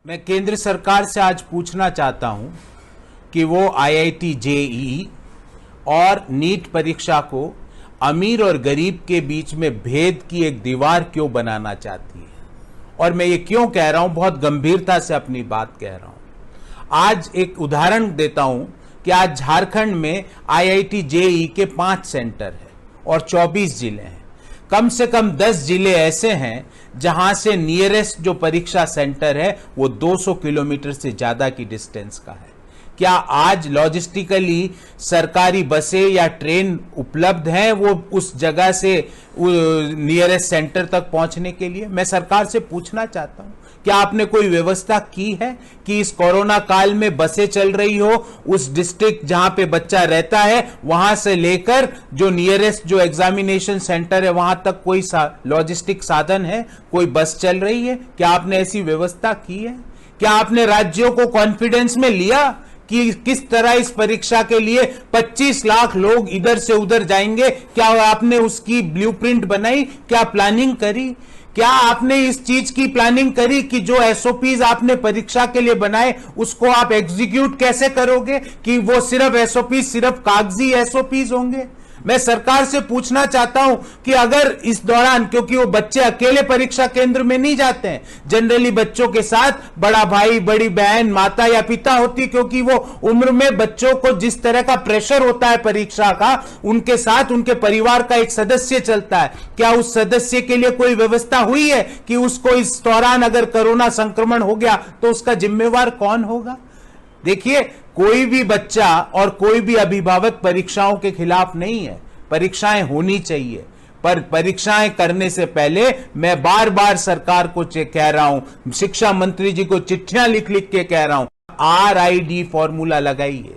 मैं केंद्र सरकार से आज पूछना चाहता हूं कि वो IIT JEE और नीट परीक्षा को अमीर और गरीब के बीच में भेद की एक दीवार क्यों बनाना चाहती है। और मैं ये क्यों कह रहा हूं, बहुत गंभीरता से अपनी बात कह रहा हूं। आज एक उदाहरण देता हूं कि आज झारखंड में IIT JEE के 5 सेंटर है और 24 जिले हैं। कम से कम 10 जिले ऐसे हैं जहां से नियरेस्ट जो परीक्षा सेंटर है वो 200 किलोमीटर से ज्यादा की डिस्टेंस का है। क्या आज लॉजिस्टिकली सरकारी बसें या ट्रेन उपलब्ध हैं वो उस जगह से नियरेस्ट सेंटर तक पहुंचने के लिए? मैं सरकार से पूछना चाहता हूं, क्या आपने कोई व्यवस्था की है कि इस कोरोना काल में बसें चल रही हो, उस डिस्ट्रिक्ट जहां पे बच्चा रहता है वहां से लेकर जो नियरेस्ट जो एग्जामिनेशन सेंटर है वहां तक कोई लॉजिस्टिक साधन है, कोई बस चल रही है? क्या आपने ऐसी व्यवस्था की है? क्या आपने राज्यों को कॉन्फिडेंस में लिया कि किस तरह इस परीक्षा के लिए 25 लाख लोग इधर से उधर जाएंगे? क्या आपने उसकी ब्लूप्रिंट बनाई? क्या प्लानिंग करी? क्या आपने इस चीज की प्लानिंग करी कि जो SOPs आपने परीक्षा के लिए बनाए उसको आप एग्जीक्यूट कैसे करोगे कि वो सिर्फ SOPs सिर्फ कागजी SOPs होंगे? मैं सरकार से पूछना चाहता हूं कि अगर इस दौरान, क्योंकि वो बच्चे अकेले परीक्षा केंद्र में नहीं जाते हैं, जनरली बच्चों के साथ बड़ा भाई, बड़ी बहन, माता या पिता होती है, क्योंकि वो उम्र में बच्चों को जिस तरह का प्रेशर होता है परीक्षा का, उनके साथ उनके परिवार का एक सदस्य चलता है। क्या उस सदस्य के लिए कोई व्यवस्था हुई है कि उसको इस दौरान अगर कोरोना संक्रमण हो गया तो उसका जिम्मेवार कौन होगा? देखिए, कोई भी बच्चा और कोई भी अभिभावक परीक्षाओं के खिलाफ नहीं है। परीक्षाएं होनी चाहिए, पर परीक्षाएं करने से पहले मैं बार बार सरकार को कह रहा हूं, शिक्षा मंत्री जी को चिट्ठियां लिख लिख के कह रहा हूं, RID फॉर्मूला लगाइए।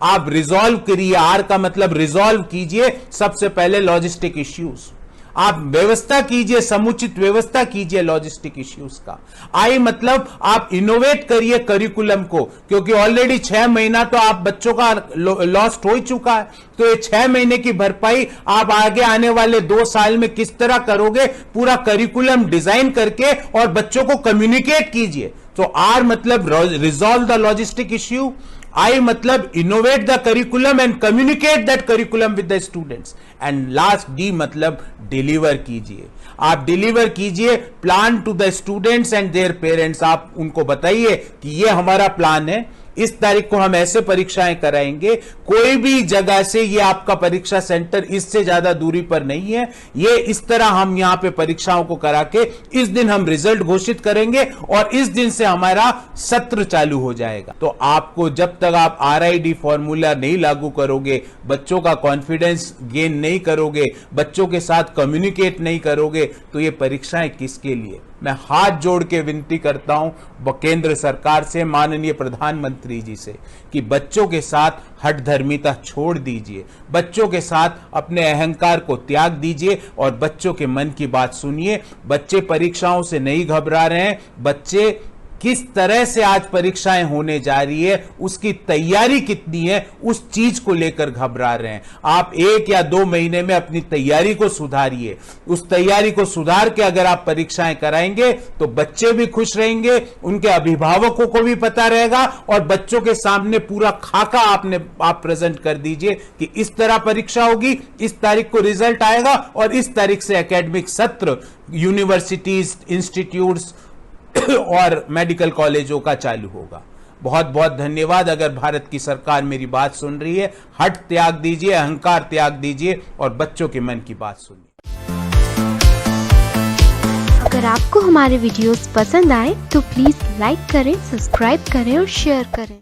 आप रिजॉल्व करिए, R का मतलब रिजॉल्व कीजिए सबसे पहले लॉजिस्टिक इश्यूज। आप व्यवस्था कीजिए, समुचित व्यवस्था कीजिए लॉजिस्टिक इश्यूज का। आई मतलब आप इनोवेट करिए करिकुलम को, क्योंकि ऑलरेडी 6 महीना तो आप बच्चों का लॉस्ट हो चुका है। तो ये 6 महीने की भरपाई आप आगे आने वाले 2 साल में किस तरह करोगे? पूरा करिकुलम डिजाइन करके और बच्चों को कम्युनिकेट कीजिए। तो R मतलब resolve the logistic issue, I मतलब innovate the curriculum and communicate that curriculum with the students, and last D मतलब deliver कीजिए। आप डिलीवर कीजिए plan to the students and their parents. आप उनको बताइए कि ये हमारा प्लान है, इस तारीख को हम ऐसे परीक्षाएं कराएंगे, कोई भी जगह से ये आपका परीक्षा सेंटर इससे ज्यादा दूरी पर नहीं है, ये इस तरह हम यहां पे परीक्षाओं को करा के इस दिन हम रिजल्ट घोषित करेंगे और इस दिन से हमारा सत्र चालू हो जाएगा। तो आपको जब तक आप RID फॉर्मूला नहीं लागू करोगे, बच्चों का कॉन्फिडेंस गेन नहीं करोगे, बच्चों के साथ कम्युनिकेट नहीं करोगे, तो ये परीक्षाएं किसके लिए? मैं हाथ जोड़ के विनती करता हूं केंद्र सरकार से, माननीय प्रधानमंत्री जी से, कि बच्चों के साथ हठधर्मिता छोड़ दीजिए, बच्चों के साथ अपने अहंकार को त्याग दीजिए और बच्चों के मन की बात सुनिए। बच्चे परीक्षाओं से नहीं घबरा रहे हैं, बच्चे किस तरह से आज परीक्षाएं होने जा रही है, उसकी तैयारी कितनी है, उस चीज को लेकर घबरा रहे हैं। आप 1 या 2 महीने में अपनी तैयारी को सुधारिए। उस तैयारी को सुधार के अगर आप परीक्षाएं कराएंगे तो बच्चे भी खुश रहेंगे, उनके अभिभावकों को भी पता रहेगा और बच्चों के सामने पूरा खाका आप प्रेजेंट कर दीजिए कि इस तरह परीक्षा होगी, इस तारीख को रिजल्ट आएगा और इस तारीख से एकेडमिक सत्र यूनिवर्सिटीज, इंस्टीट्यूट्स और मेडिकल कॉलेजों का चालू होगा। बहुत बहुत धन्यवाद। अगर भारत की सरकार मेरी बात सुन रही है, हठ त्याग दीजिए, अहंकार त्याग दीजिए और बच्चों के मन की बात सुनिए। अगर आपको हमारे वीडियोस पसंद आए तो प्लीज लाइक करें, सब्सक्राइब करें और शेयर करें।